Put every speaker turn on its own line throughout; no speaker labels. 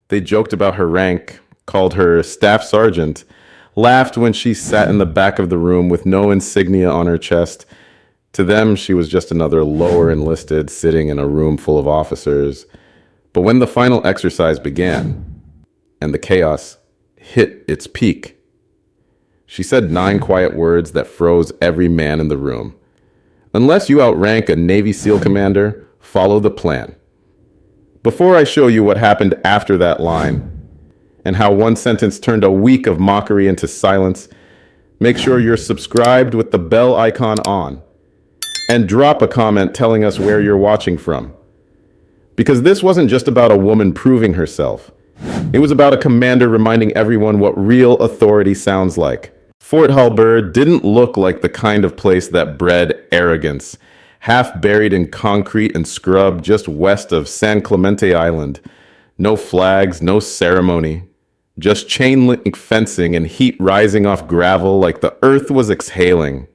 They joked about her rank, called her staff sergeant, laughed when she sat in the back of the room with no insignia on her chest. To them, she was just another lower enlisted sitting in a room full of officers. But when the final exercise began, and the chaos hit its peak, she said 9 quiet words that froze every man in the room. Unless you outrank a Navy SEAL commander, follow the plan. Before I show you what happened after that line, and how one sentence turned a week of mockery into silence, make sure you're subscribed with the bell icon on, and drop a comment telling us where you're watching from. Because this wasn't just about a woman proving herself. It was about a commander reminding everyone what real authority sounds like. Fort Halberd didn't look like the kind of place that bred arrogance. Half buried in concrete and scrub just west of San Clemente Island. No flags, no ceremony. Just chain link fencing and heat rising off gravel like the earth was exhaling.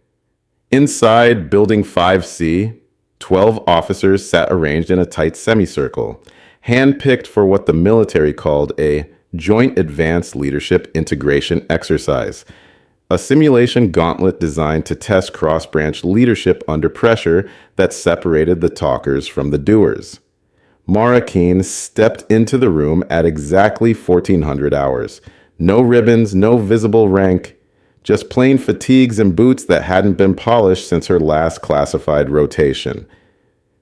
Inside Building 5C, 12 officers sat arranged in a tight semicircle, handpicked for what the military called a Joint Advanced Leadership Integration Exercise, a simulation gauntlet designed to test cross-branch leadership under pressure that separated the talkers from the doers. Mara Keene stepped into the room at exactly 1400 hours. No ribbons, no visible rank, just plain fatigues and boots that hadn't been polished since her last classified rotation.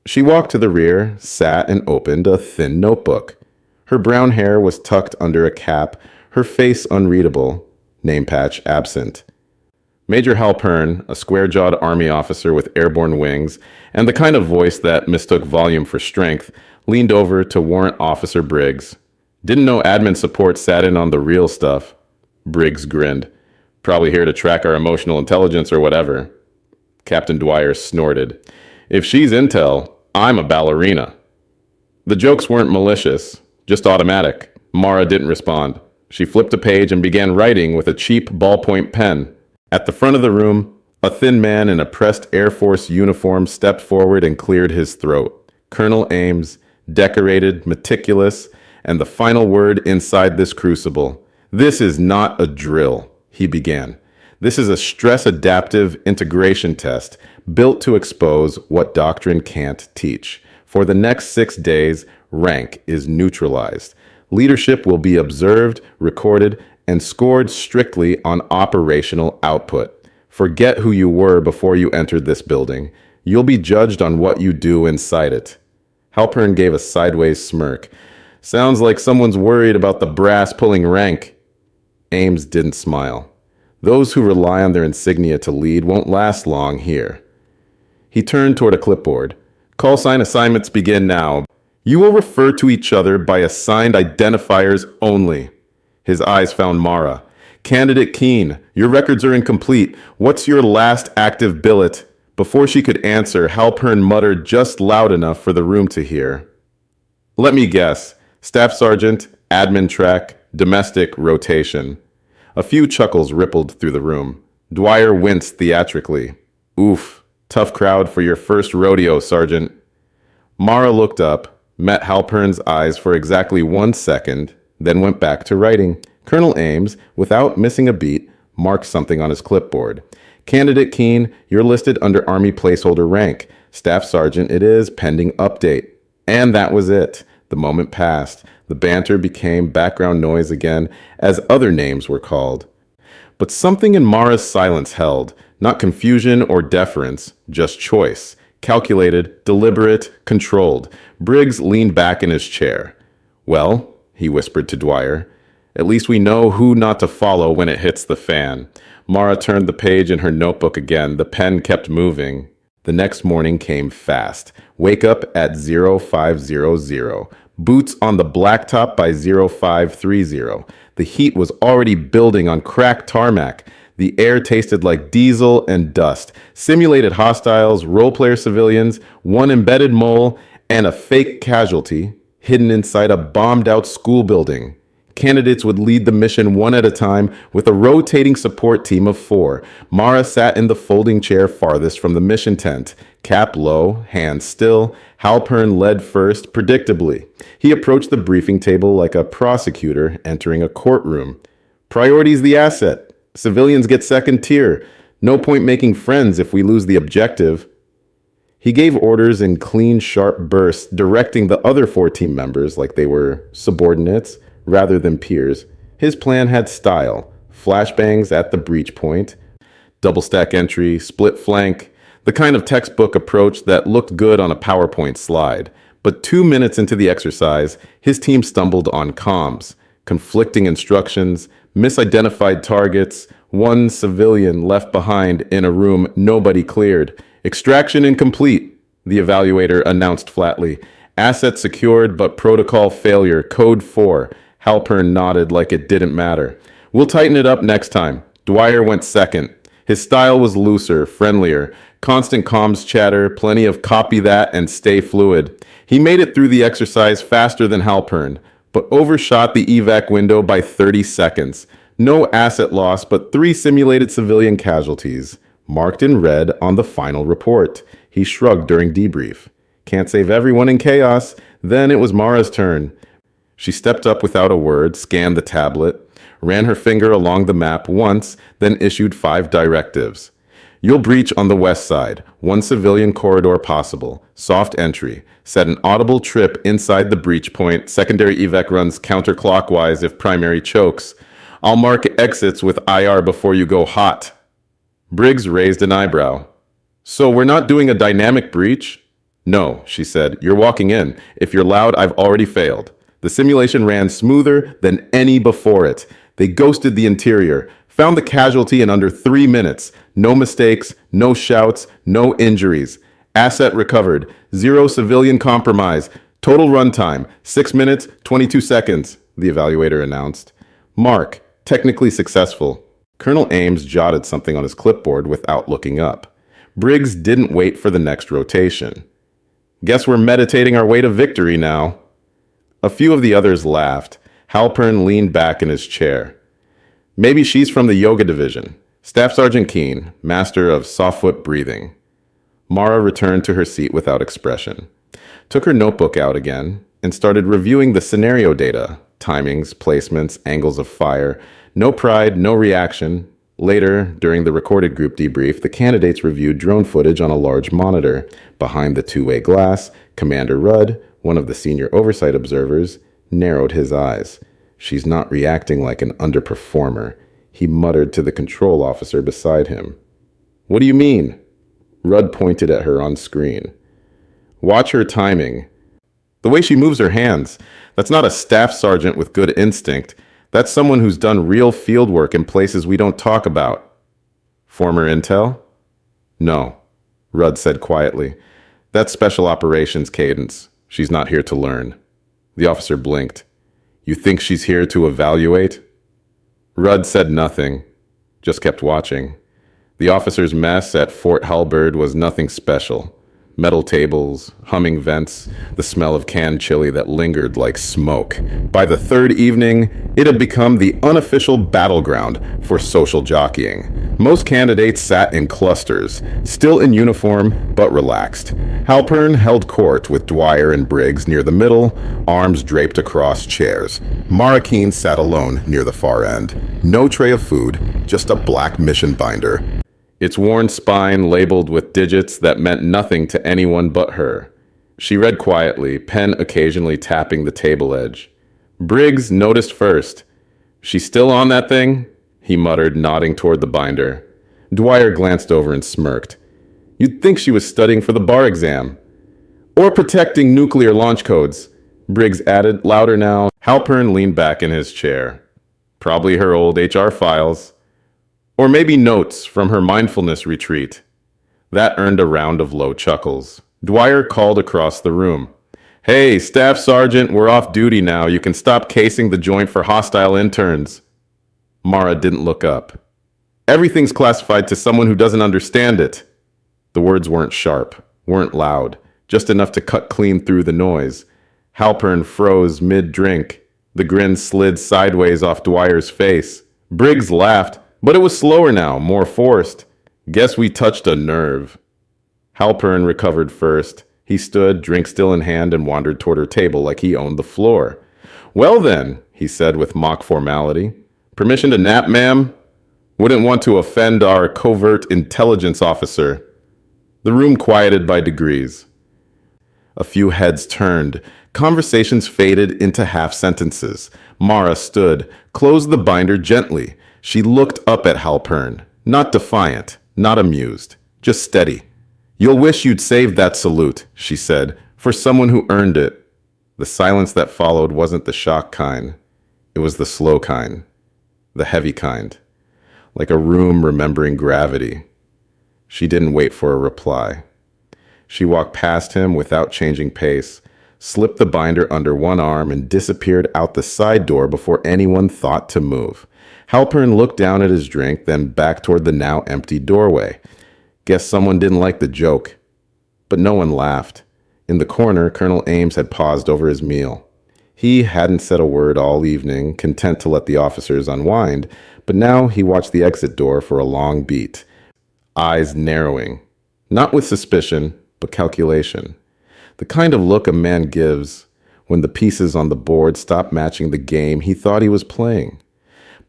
She walked to the rear, sat, and opened a thin notebook. Her brown hair was tucked under a cap, her face unreadable, name patch absent. Major Halpern, a square-jawed Army officer with airborne wings, and the kind of voice that mistook volume for strength, leaned over to Warrant Officer Briggs. Didn't know admin support sat in on the real stuff. Briggs grinned. Probably here to track our emotional intelligence or whatever. Captain Dwyer snorted. If she's intel, I'm a ballerina. The jokes weren't malicious, just automatic. Mara didn't respond. She flipped a page and began writing with a cheap ballpoint pen. At the front of the room, a thin man in a pressed Air Force uniform stepped forward and cleared his throat. Colonel Ames, decorated, meticulous, and the final word inside this crucible. This is not a drill, he began. This is a stress-adaptive integration test built to expose what doctrine can't teach. For the next 6 days, rank is neutralized. Leadership will be observed, recorded, and scored strictly on operational output. Forget who you were before you entered this building. You'll be judged on what you do inside it. Halpern gave a sideways smirk. Sounds like someone's worried about the brass pulling rank. Ames didn't smile. Those who rely on their insignia to lead won't last long here. He turned toward a clipboard. Call sign assignments begin now. You will refer to each other by assigned identifiers only. His eyes found Mara. Candidate Keene, your records are incomplete. What's your last active billet? Before she could answer, Halpern muttered just loud enough for the room to hear. Let me guess. Staff Sergeant, Admin Track, Domestic Rotation. A few chuckles rippled through the room. Dwyer winced theatrically. Oof, tough crowd for your first rodeo, Sergeant. Mara looked up, met Halpern's eyes for exactly 1 second, then went back to writing. Colonel Ames, without missing a beat, marked something on his clipboard. Candidate Keene, you're listed under Army placeholder rank. Staff Sergeant it is, pending update. And that was it. The moment passed. The banter became background noise again as other names were called. But something in Mara's silence held, not confusion or deference, just choice. Calculated, deliberate, controlled. Briggs leaned back in his chair. Well, he whispered to Dwyer, at least we know who not to follow when it hits the fan. Mara turned the page in her notebook again. The pen kept moving. The next morning came fast. Wake up at 0500. Boots on the blacktop by 0530. The heat was already building on cracked tarmac. The air tasted like diesel and dust. Simulated hostiles, role-player civilians, one embedded mole, and a fake casualty hidden inside a bombed-out school building. Candidates would lead the mission one at a time with a rotating support team of 4. Mara sat in the folding chair farthest from the mission tent, cap low, hands still. Halpern led first, predictably. He approached the briefing table like a prosecutor entering a courtroom. Priority's the asset. Civilians get second tier. No point making friends if we lose the objective. He gave orders in clean, sharp bursts, directing the other 4 team members like they were subordinates rather than peers. His plan had style. Flashbangs at the breach point, double stack entry, split flank, the kind of textbook approach that looked good on a PowerPoint slide. But 2 minutes into the exercise, his team stumbled on comms, conflicting instructions, misidentified targets, one civilian left behind in a room nobody cleared. Extraction incomplete, the evaluator announced flatly. Asset secured, but protocol failure, code 4. Halpern nodded like it didn't matter. We'll tighten it up next time. Dwyer went second. His style was looser, friendlier. Constant comms chatter, plenty of copy that and stay fluid. He made it through the exercise faster than Halpern, but overshot the evac window by 30 seconds. No asset loss, but 3 simulated civilian casualties, marked in red on the final report. He shrugged during debrief. Can't save everyone in chaos. Then it was Mara's turn. She stepped up without a word, scanned the tablet, ran her finger along the map once, then issued 5 directives. You'll breach on the west side, 1 civilian corridor possible, soft entry, set an audible trip inside the breach point, secondary evac runs counterclockwise if primary chokes. I'll mark exits with IR before you go hot. Briggs raised an eyebrow. So we're not doing a dynamic breach? No, she said. You're walking in. If you're loud, I've already failed. The simulation ran smoother than any before it. They ghosted the interior, found the casualty in under 3 minutes. No mistakes, no shouts, no injuries. Asset recovered. 0 civilian compromise. Total runtime, 6 minutes, 22 seconds, the evaluator announced. Mark, technically successful. Colonel Ames jotted something on his clipboard without looking up. Briggs didn't wait for the next rotation. Guess we're meditating our way to victory now. A few of the others laughed. Halpern leaned back in his chair. Maybe she's from the yoga division. Staff Sergeant Keene, master of softfoot breathing. Mara returned to her seat without expression, took her notebook out again, and started reviewing the scenario data, timings, placements, angles of fire. No pride, no reaction. Later, during the recorded group debrief, the candidates reviewed drone footage on a large monitor. Behind the two-way glass, Commander Rudd, one of the senior oversight observers, narrowed his eyes. She's not reacting like an underperformer, he muttered to the control officer beside him. What do you mean? Rudd pointed at her on screen. Watch her timing. The way she moves her hands. That's not a staff sergeant with good instinct. That's someone who's done real field work in places we don't talk about. Former intel? No, Rudd said quietly. That's special operations cadence. She's not here to learn. The officer blinked. You think she's here to evaluate? Rudd said nothing, just kept watching. The officer's mess at Fort Halberd was nothing special. Metal tables, humming vents, the smell of canned chili that lingered like smoke. By the third evening, it had become the unofficial battleground for social jockeying. Most candidates sat in clusters, still in uniform, but relaxed. Halpern held court with Dwyer and Briggs near the middle, arms draped across chairs. Mara Keene sat alone near the far end. No tray of food, just a black mission binder. Its worn spine labeled with digits that meant nothing to anyone but her. She read quietly, pen occasionally tapping the table edge. Briggs noticed first. She's still on that thing? He muttered, nodding toward the binder. Dwyer glanced over and smirked. You'd think she was studying for the bar exam. Or protecting nuclear launch codes, Briggs added, louder now. Halpern leaned back in his chair. Probably her old HR files. Or maybe notes from her mindfulness retreat. That earned a round of low chuckles. Dwyer called across the room. Hey, Staff Sergeant, we're off duty now. You can stop casing the joint for hostile interns. Mara didn't look up. Everything's classified to someone who doesn't understand it. The words weren't sharp, weren't loud, just enough to cut clean through the noise. Halpern froze mid-drink. The grin slid sideways off Dwyer's face. Briggs laughed, but it was slower now, more forced. Guess we touched a nerve. Halpern recovered first. He stood, drink still in hand, and wandered toward her table like he owned the floor. Well then, he said with mock formality. Permission to nap, ma'am? Wouldn't want to offend our covert intelligence officer. The room quieted by degrees. A few heads turned. Conversations faded into half sentences. Mara stood, closed the binder gently. She looked up at Halpern. Not defiant, not amused, just steady. You'll wish you'd saved that salute, she said, for someone who earned it. The silence that followed wasn't the shock kind. It was the slow kind, the heavy kind, like a room remembering gravity. She didn't wait for a reply. She walked past him without changing pace, slipped the binder under one arm, and disappeared out the side door before anyone thought to move. Halpern looked down at his drink, then back toward the now empty doorway. Guess someone didn't like the joke. But no one laughed. In the corner, Colonel Ames had paused over his meal. He hadn't said a word all evening, content to let the officers unwind, but now he watched the exit door for a long beat, eyes narrowing, not with suspicion, but calculation. The kind of look a man gives when the pieces on the board stop matching the game he thought he was playing.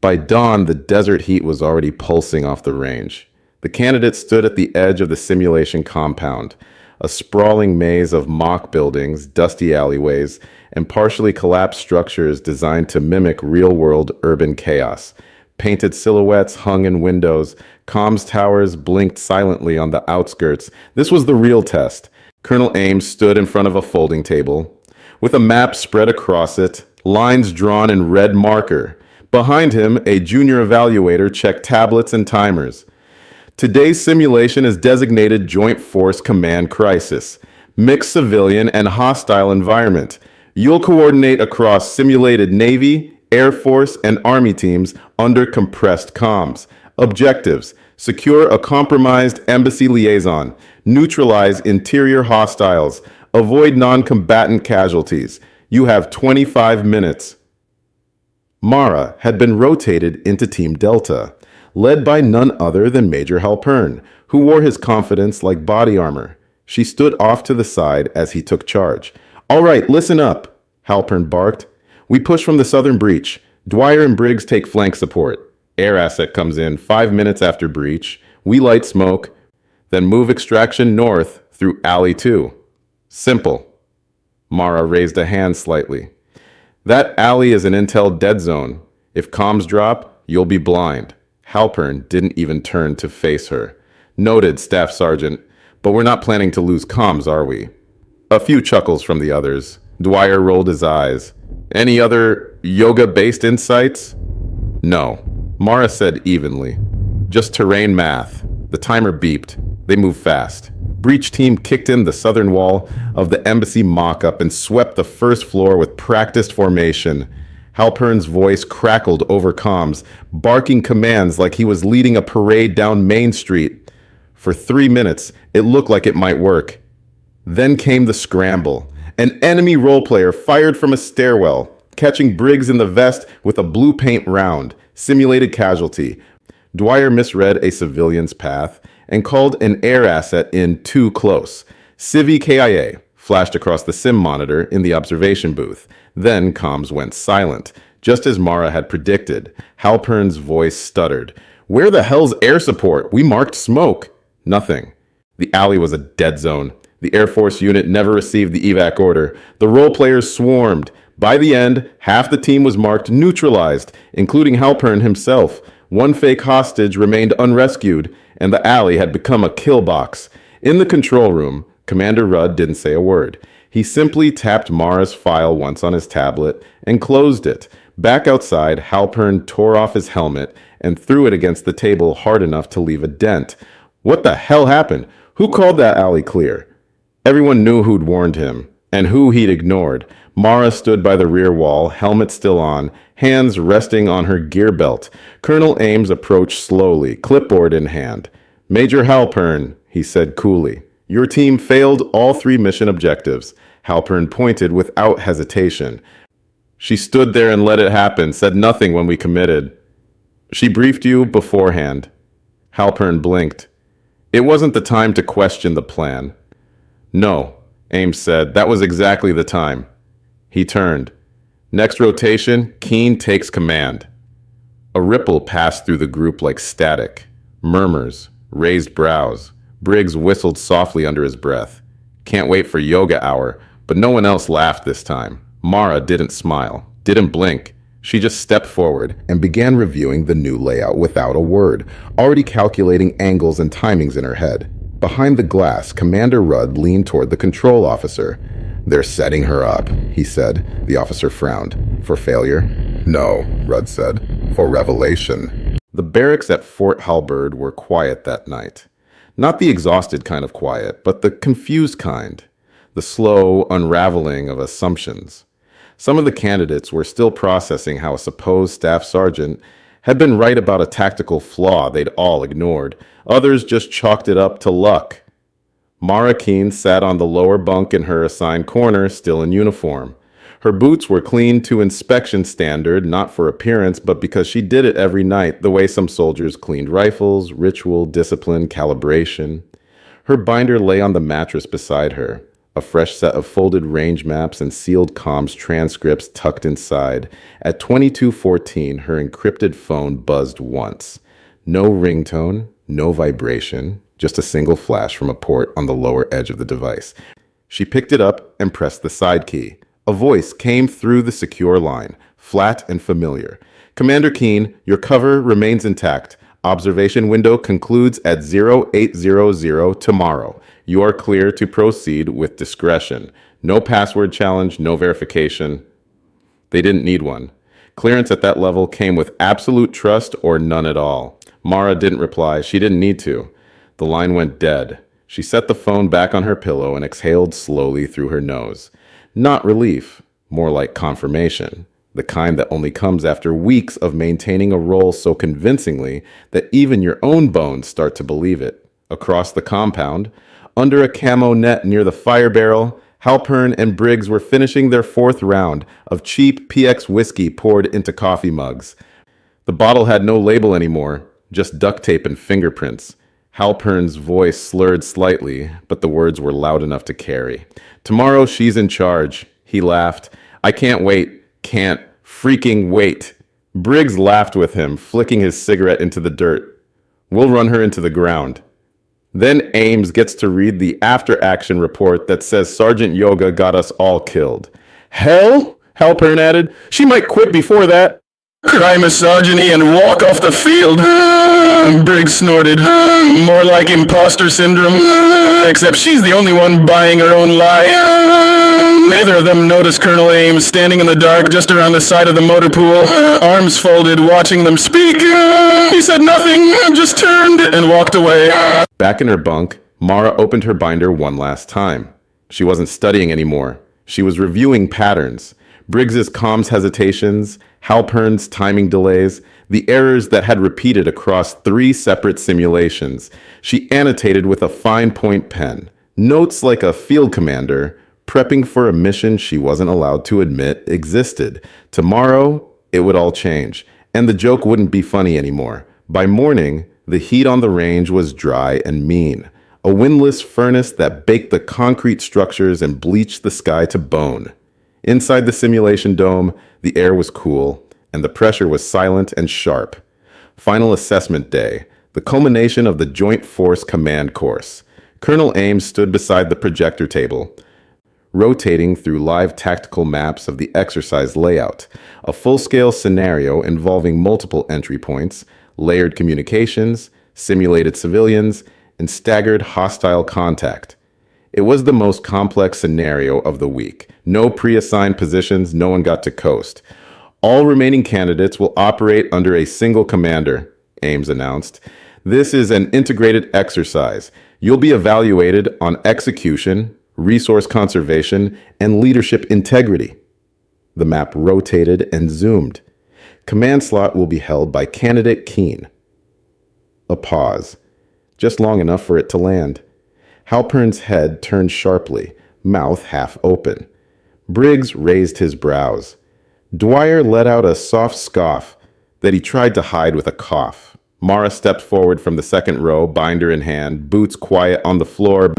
By dawn, the desert heat was already pulsing off the range. The candidate stood at the edge of the simulation compound, a sprawling maze of mock buildings, dusty alleyways, and partially collapsed structures designed to mimic real-world urban chaos. Painted silhouettes hung in windows, comms towers blinked silently on the outskirts. This was the real test. Colonel Ames stood in front of a folding table, with a map spread across it, lines drawn in red marker. Behind him, a junior evaluator checked tablets and timers. Today's simulation is designated Joint Force Command Crisis, mixed civilian and hostile environment. You'll coordinate across simulated Navy, Air Force, and Army teams under compressed comms. Objectives: secure a compromised embassy liaison, neutralize interior hostiles, avoid non-combatant casualties. You have 25 minutes. Mara had been rotated into Team Delta, led by none other than Major Halpern, who wore his confidence like body armor. She stood off to the side as he took charge. All right, listen up, Halpern barked. We push from the southern breach. Dwyer and Briggs take flank support. Air asset comes in 5 minutes after breach. We light smoke, then move extraction north through alley 2. Simple. Mara raised a hand slightly. That alley is an intel dead zone. If comms drop, you'll be blind. Halpern didn't even turn to face her. Noted, Staff Sergeant, but we're not planning to lose comms, are we? A few chuckles from the others. Dwyer rolled his eyes. Any other yoga-based insights? No, Mara said evenly. Just terrain math. The timer beeped. They moved fast. Breach team kicked in the southern wall of the embassy mock-up and swept the first floor with practiced formation. Halpern's voice crackled over comms, barking commands like he was leading a parade down Main Street. For 3 minutes, it looked like it might work. Then came the scramble. An enemy role player fired from a stairwell, catching Briggs in the vest with a blue paint round. Simulated casualty. Dwyer misread a civilian's path and called an air asset in too close. Civi KIA flashed across the sim monitor in the observation booth. Then comms went silent, just as Mara had predicted. Halpern's voice stuttered. Where the hell's air support? We marked smoke. Nothing. The alley was a dead zone. The Air Force unit never received the evac order. The role players swarmed. By the end, half the team was marked neutralized, including Halpern himself. One fake hostage remained unrescued, and the alley had become a kill box. In the control room, Commander Rudd didn't say a word. He simply tapped Mara's file once on his tablet and closed it. Back outside, Halpern tore off his helmet and threw it against the table hard enough to leave a dent. What the hell happened? Who called that alley clear? Everyone knew who'd warned him, and who he'd ignored. Mara stood by the rear wall, helmet still on, hands resting on her gear belt. Colonel Ames approached slowly, clipboard in hand. Major Halpern, he said coolly. Your team failed all 3 mission objectives. Halpern pointed without hesitation. She stood there and let it happen, said nothing when we committed. She briefed you beforehand. Halpern blinked. It wasn't the time to question the plan. No, Ames said. That was exactly the time. He turned. Next rotation, Keene takes command. A ripple passed through the group like static. Murmurs, raised brows. Briggs whistled softly under his breath. Can't wait for yoga hour, but no one else laughed this time. Mara didn't smile, didn't blink. She just stepped forward and began reviewing the new layout without a word, already calculating angles and timings in her head. Behind the glass, Commander Rudd leaned toward the control officer. They're setting her up, he said. The officer frowned. For failure? No, Rudd said. For revelation. The barracks at Fort Halberd were quiet that night. Not the exhausted kind of quiet, but the confused kind. The slow unraveling of assumptions. Some of the candidates were still processing how a supposed staff sergeant had been right about a tactical flaw they'd all ignored. Others just chalked it up to luck. Mara Keene sat on the lower bunk in her assigned corner, still in uniform. Her boots were cleaned to inspection standard, not for appearance, but because she did it every night, the way some soldiers cleaned rifles, ritual, discipline, calibration. Her binder lay on the mattress beside her. A fresh set of folded range maps and sealed comms transcripts tucked inside. At 22:14, her encrypted phone buzzed once. No ringtone, no vibration, just a single flash from a port on the lower edge of the device. She picked it up and pressed the side key. A voice came through the secure line, flat and familiar. Commander Keene, your cover remains intact. Observation window concludes at 0800 tomorrow. You are clear to proceed with discretion. No password challenge, no verification. They didn't need one. Clearance at that level came with absolute trust or none at all. Mara didn't reply. She didn't need to. The line went dead. She set the phone back on her pillow and exhaled slowly through her nose. Not relief, more like confirmation. The kind that only comes after weeks of maintaining a role so convincingly that even your own bones start to believe it. Across the compound, under a camo net near the fire barrel, Halpern and Briggs were finishing their fourth round of cheap PX whiskey poured into coffee mugs. The bottle had no label anymore, just duct tape and fingerprints. Halpern's voice slurred slightly, but the words were loud enough to carry. Tomorrow she's in charge. He laughed. I can't wait. Can't freaking wait. Briggs laughed with him, flicking his cigarette into the dirt. We'll run her into the ground. Then Ames gets to read the after-action report that says Sergeant Yoga got us all killed. Hell, Halpern added. She might quit before that. Cry misogyny and walk off the field. Briggs snorted. More like imposter syndrome. Except she's the only one buying her own lie. Neither of them noticed Colonel Ames standing in the dark just around the side of the motor pool, arms folded, watching them speak. He said nothing, just turned and walked away. Back in her bunk, Mara opened her binder one last time. She wasn't studying anymore. She was reviewing patterns. Briggs's comms hesitations, Halpern's timing delays, the errors that had repeated across 3 separate simulations. She annotated with a fine point pen, notes like a field commander, prepping for a mission she wasn't allowed to admit existed. Tomorrow, it would all change, and the joke wouldn't be funny anymore. By morning, the heat on the range was dry and mean, a windless furnace that baked the concrete structures and bleached the sky to bone. Inside the simulation dome, the air was cool, and the pressure was silent and sharp. Final assessment day, the culmination of the Joint Force Command course. Colonel Ames stood beside the projector table, rotating through live tactical maps of the exercise layout, a full-scale scenario involving multiple entry points, layered communications, simulated civilians, and staggered hostile contact. It was the most complex scenario of the week. No pre-assigned positions, no one got to coast. All remaining candidates will operate under a single commander, Ames announced. This is an integrated exercise. You'll be evaluated on execution, resource conservation, and leadership integrity. The map rotated and zoomed. Command slot will be held by candidate Keene. A pause, just long enough for it to land. Halpern's head turned sharply, mouth half open. Briggs raised his brows. Dwyer let out a soft scoff that he tried to hide with a cough. Mara stepped forward from the second row, binder in hand, boots quiet on the floor.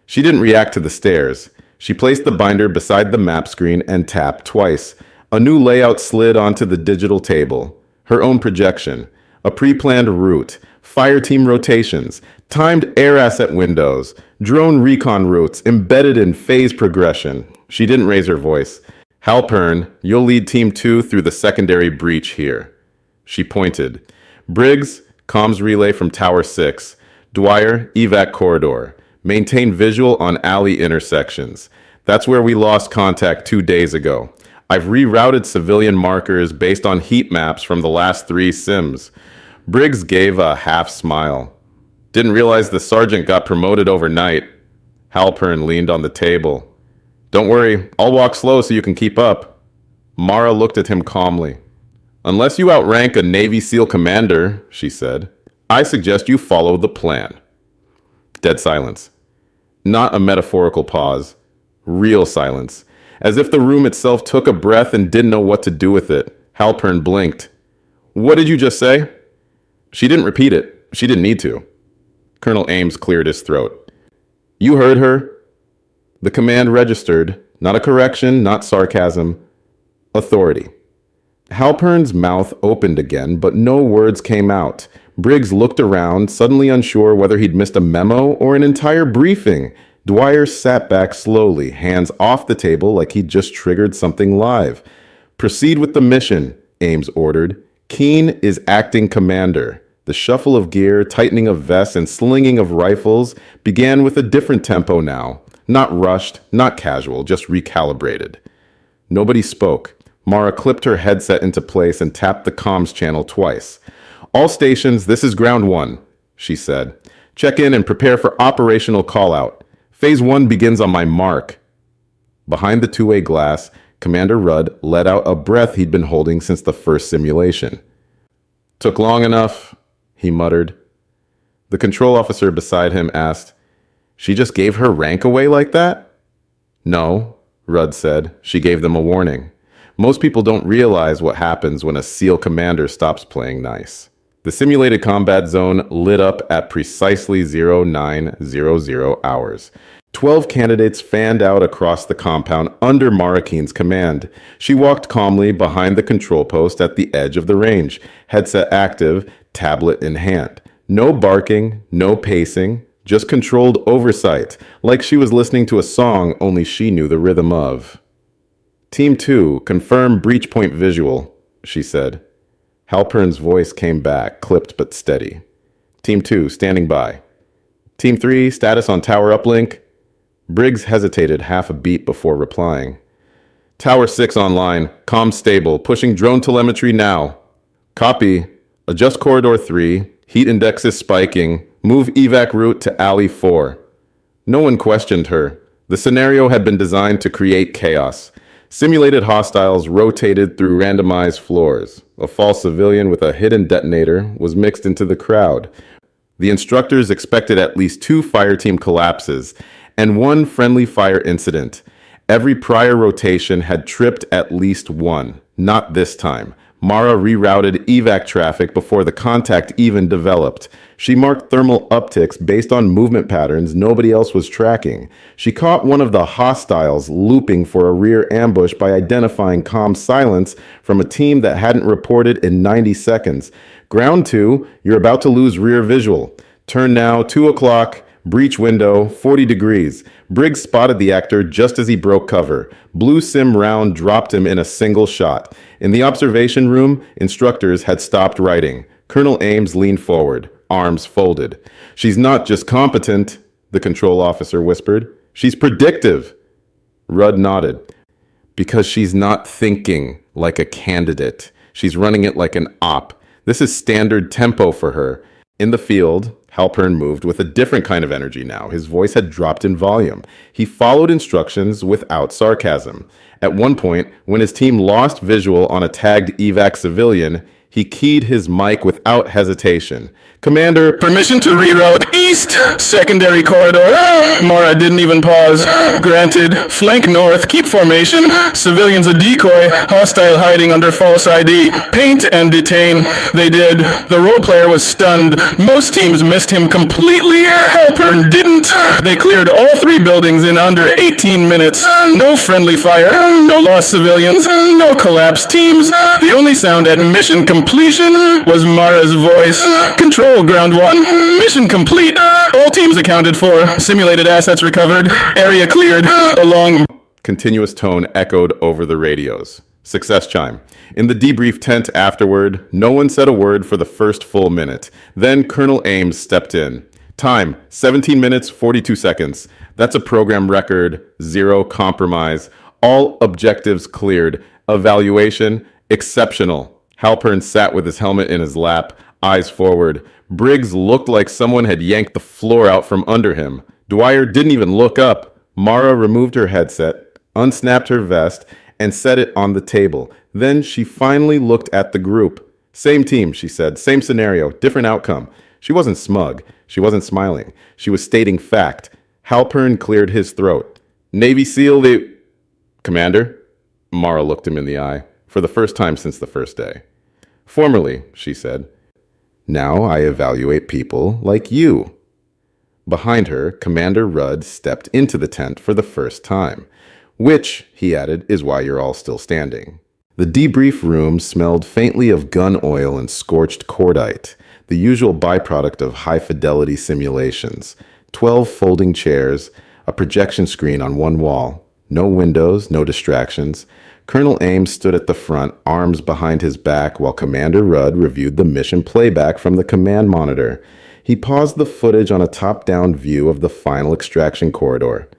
She didn't react to the stares. She placed the binder beside the map screen and tapped twice. A new layout slid onto the digital table. Her own projection, a pre-planned route, fire team rotations, timed air asset windows, drone recon routes embedded in phase progression. She didn't raise her voice. Halpern, you'll lead Team 2 through the secondary breach here. She pointed. Briggs, comms relay from Tower 6. Dwyer, evac corridor. Maintain visual on alley intersections. That's where we lost contact 2 days ago. I've rerouted civilian markers based on heat maps from the last 3 sims. Briggs gave a half smile. Didn't realize the sergeant got promoted overnight. Halpern leaned on the table. Don't worry, I'll walk slow so you can keep up. Mara looked at him calmly. Unless you outrank a Navy SEAL commander, she said, I suggest you follow the plan. Dead silence. Not a metaphorical pause. Real silence. As if the room itself took a breath and didn't know what to do with it. Halpern blinked. What did you just say? She didn't repeat it. She didn't need to. Colonel Ames cleared his throat. You heard her. The command registered. Not a correction, not sarcasm. Authority. Halpern's mouth opened again, but no words came out. Briggs looked around, suddenly unsure whether he'd missed a memo or an entire briefing. Dwyer sat back slowly, hands off the table like he'd just triggered something live. Proceed with the mission, Ames ordered. Keene is acting commander. The shuffle of gear, tightening of vests, and slinging of rifles began with a different tempo now. Not rushed, not casual, just recalibrated. Nobody spoke. Mara clipped her headset into place and tapped the comms channel twice. All stations, this is ground 1, she said. Check in and prepare for operational call-out. Phase 1 begins on my mark. Behind the two-way glass, Commander Rudd let out a breath he'd been holding since the first simulation. Took long enough, he muttered. The control officer beside him asked, She just gave her rank away like that? No, Rudd said. She gave them a warning. Most people don't realize what happens when a SEAL commander stops playing nice. The simulated combat zone lit up at precisely 0900 hours. 12 candidates fanned out across the compound under Mara Keene's command. She walked calmly behind the control post at the edge of the range, headset active, tablet in hand. No barking, no pacing, just controlled oversight, like she was listening to a song only she knew the rhythm of. Team 2, confirm breach point visual, she said. Halpern's voice came back, clipped but steady. Team 2, standing by. Team 3, status on tower uplink. Briggs hesitated half a beat before replying. Tower 6 online, comm stable, pushing drone telemetry now. Copy. Adjust corridor 3, heat indexes spiking, move evac route to alley 4. No one questioned her. The scenario had been designed to create chaos. Simulated hostiles rotated through randomized floors. A false civilian with a hidden detonator was mixed into the crowd. The instructors expected at least 2 fire team collapses and 1 friendly fire incident. Every prior rotation had tripped at least 1. Not this time. Mara rerouted evac traffic before the contact even developed. She marked thermal upticks based on movement patterns nobody else was tracking. She caught one of the hostiles looping for a rear ambush by identifying comm silence from a team that hadn't reported in 90 seconds. Ground 2, you're about to lose rear visual. Turn now, 2 o'clock. Breach window, 40 degrees. Briggs spotted the actor just as he broke cover. Blue sim round dropped him in a single shot. In the observation room, instructors had stopped writing. Colonel Ames leaned forward, arms folded. She's not just competent, the control officer whispered. She's predictive. Rudd nodded. Because she's not thinking like a candidate. She's running it like an op. This is standard tempo for her. In the field, Halpern moved with a different kind of energy now. His voice had dropped in volume. He followed instructions without sarcasm. At one point, when his team lost visual on a tagged evac civilian, he keyed his mic without hesitation. Commander,
Permission to reroute east, secondary corridor. Mara didn't even pause. Granted. Flank north, keep formation. Civilians a decoy, hostile hiding under false ID. Paint and detain. They did. The role player was stunned. Most teams missed him completely. Halpern didn't. They cleared all 3 buildings in under 18 minutes. No friendly fire, no lost civilians, no collapsed teams. The only sound at mission completion was Mara's voice. Control Ground 1. Mission complete. All teams accounted for. Simulated assets recovered. Area cleared. Along.
Continuous tone echoed over the radios. Success chime. In the debrief tent afterward, no one said a word for the first full minute. Then Colonel Ames stepped in. Time, 17 minutes, 42 seconds. That's a program record, 0 compromise. All objectives cleared. Evaluation, exceptional. Halpern sat with his helmet in his lap, eyes forward. Briggs looked like someone had yanked the floor out from under him. Dwyer didn't even look up. Mara removed her headset, unsnapped her vest, and set it on the table. Then she finally looked at the group. Same team, she said. Same scenario, different outcome. She wasn't smug. She wasn't smiling. She was stating fact. Halpern cleared his throat. Navy SEAL, Commander? Mara looked him in the eye, for the first time since the first day. Formerly, she said. Now I evaluate people like you. Behind her, Commander Rudd stepped into the tent for the first time, which, he added, is why you're all still standing. The debrief room smelled faintly of gun oil and scorched cordite, the usual byproduct of high-fidelity simulations. 12 folding chairs, a projection screen on one wall, no windows, no distractions. Colonel Ames stood at the front, arms behind his back, while Commander Rudd reviewed the mission playback from the command monitor. He paused the footage on a top-down view of the final extraction corridor.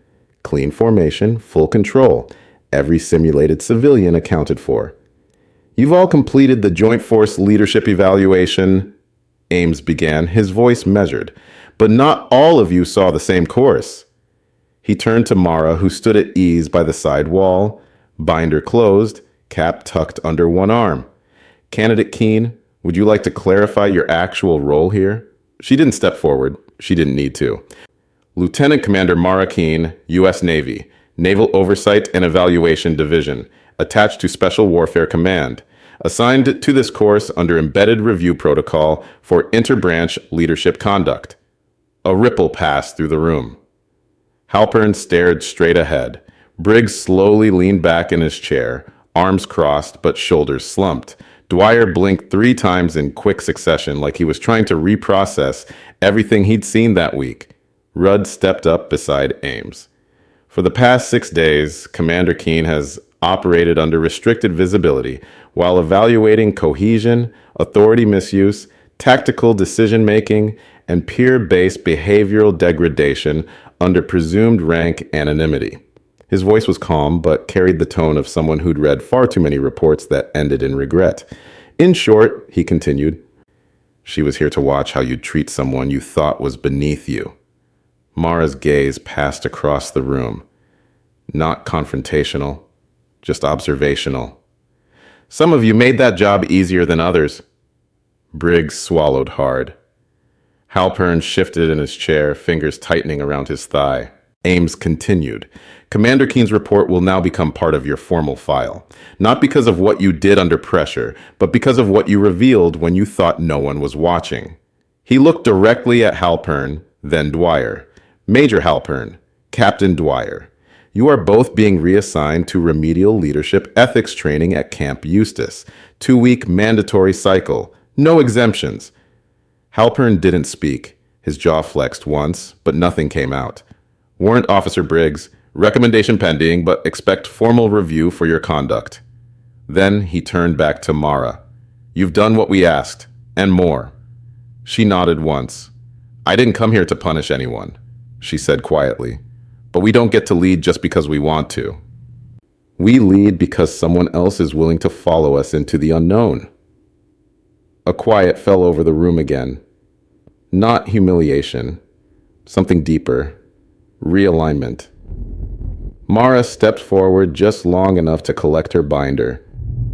Clean formation, full control. Every simulated civilian accounted for. You've all completed the Joint Force Leadership Evaluation, Ames began, his voice measured. But not all of you saw the same course. He turned to Mara, who stood at ease by the side wall, binder closed, cap tucked under one arm. Candidate Keene, would you like to clarify your actual role here? She didn't step forward. She didn't need to. Lieutenant Commander Mara Keene, U.S. Navy, Naval Oversight and Evaluation Division, attached to Special Warfare Command, assigned to this course under Embedded Review Protocol for Interbranch Leadership Conduct. A ripple passed through the room. Halpern stared straight ahead. Briggs slowly leaned back in his chair, arms crossed but shoulders slumped. Dwyer blinked 3 times in quick succession like he was trying to reprocess everything he'd seen that week. Rudd stepped up beside Ames. For the past 6 days, Commander Keene has operated under restricted visibility while evaluating cohesion, authority misuse, tactical decision-making, and peer-based behavioral degradation under presumed rank anonymity. His voice was calm, but carried the tone of someone who'd read far too many reports that ended in regret. In short, he continued, she was here to watch how you'd treat someone you thought was beneath you. Mara's gaze passed across the room. Not confrontational, just observational. Some of you made that job easier than others. Briggs swallowed hard. Halpern shifted in his chair, fingers tightening around his thigh. Ames continued. Commander Keene's report will now become part of your formal file. Not because of what you did under pressure, but because of what you revealed when you thought no one was watching. He looked directly at Halpern, then Dwyer. Major Halpern, Captain Dwyer. You are both being reassigned to remedial leadership ethics training at Camp Eustis. 2-week mandatory cycle. No exemptions. Halpern didn't speak. His jaw flexed once, but nothing came out. Warrant Officer Briggs, recommendation pending, but expect formal review for your conduct. Then he turned back to Mara. You've done what we asked, and more. She nodded once. I didn't come here to punish anyone, she said quietly. But we don't get to lead just because we want to. We lead because someone else is willing to follow us into the unknown. A quiet fell over the room again. Not humiliation. Something deeper. Realignment. Mara stepped forward just long enough to collect her binder.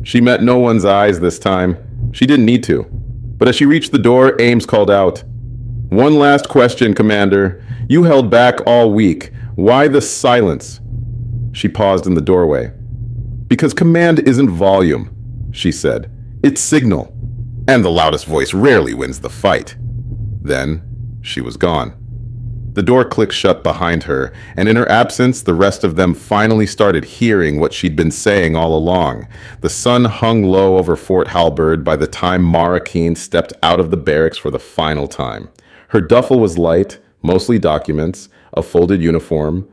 She met no one's eyes this time. She didn't need to. But as she reached the door, Ames called out, "One last question, Commander. You held back all week. Why the silence?" She paused in the doorway. "Because command isn't volume," she said. "It's signal. And the loudest voice rarely wins the fight." Then she was gone. The door clicked shut behind her, and in her absence, the rest of them finally started hearing what she'd been saying all along. The sun hung low over Fort Halberd by the time Mara Keene stepped out of the barracks for the final time. Her duffel was light, mostly documents, a folded uniform,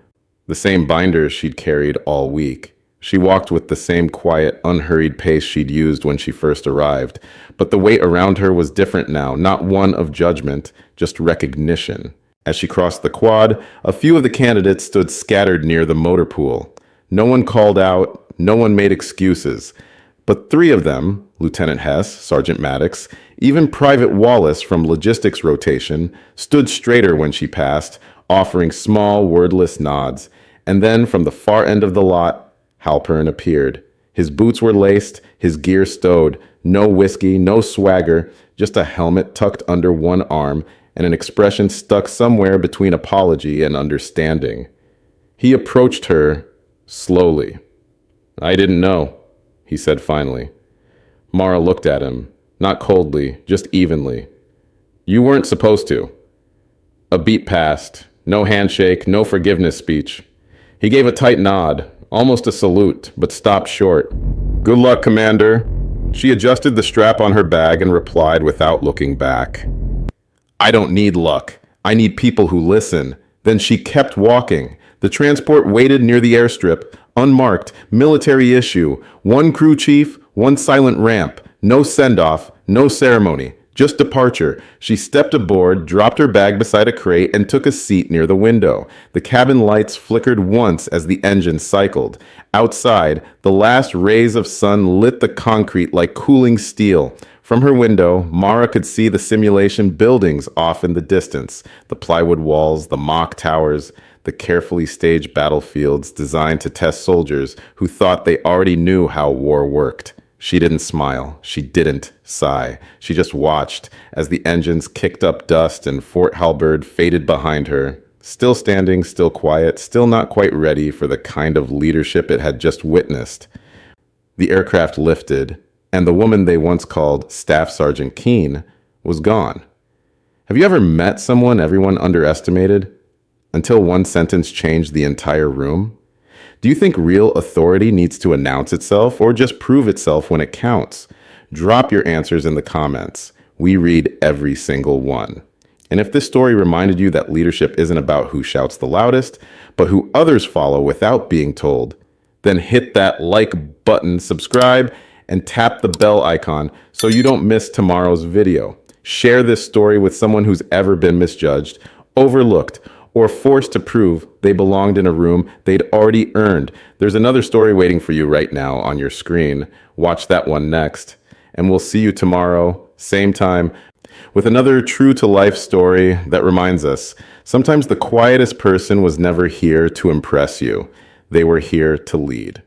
the same binders she'd carried all week. She walked with the same quiet, unhurried pace she'd used when she first arrived, but the weight around her was different now, not one of judgment, just recognition. As she crossed the quad, a few of the candidates stood scattered near the motor pool. No one called out, no one made excuses. But three of them, Lieutenant Hess, Sergeant Maddox, even Private Wallace from logistics rotation, stood straighter when she passed, offering small, wordless nods. And then from the far end of the lot, Halpern appeared. His boots were laced, his gear stowed, no whiskey, no swagger, just a helmet tucked under one arm and an expression stuck somewhere between apology and understanding. He approached her slowly. "I didn't know," he said finally. Mara looked at him, not coldly, just evenly. "You weren't supposed to." A beat passed. No handshake, no forgiveness speech. He gave a tight nod, almost a salute, but stopped short. "Good luck, Commander." She adjusted the strap on her bag and replied without looking back, "I don't need luck. I need people who listen." Then she kept walking. The transport waited near the airstrip, unmarked, military issue. One crew chief, one silent ramp. No send-off, no ceremony, just departure. She stepped aboard, dropped her bag beside a crate, and took a seat near the window. The cabin lights flickered once as the engine cycled. Outside, the last rays of sun lit the concrete like cooling steel. From her window, Mara could see the simulation buildings off in the distance, the plywood walls, the mock towers, the carefully staged battlefields designed to test soldiers who thought they already knew how war worked. She didn't smile. She didn't sigh. She just watched as the engines kicked up dust and Fort Halberd faded behind her. Still standing, still quiet, still not quite ready for the kind of leadership it had just witnessed. The aircraft lifted, and the woman they once called Staff Sergeant Keene was gone. Have you ever met someone everyone underestimated? Until one sentence changed the entire room? Do you think real authority needs to announce itself or just prove itself when it counts? Drop your answers in the comments. We read every single one. And if this story reminded you that leadership isn't about who shouts the loudest, but who others follow without being told, then hit that like button, subscribe, and tap the bell icon so you don't miss tomorrow's video. Share this story with someone who's ever been misjudged, overlooked, or forced to prove they belonged in a room they'd already earned. There's another story waiting for you right now on your screen. Watch that one next. And we'll see you tomorrow, same time, with another true-to-life story that reminds us, sometimes the quietest person was never here to impress you. They were here to lead.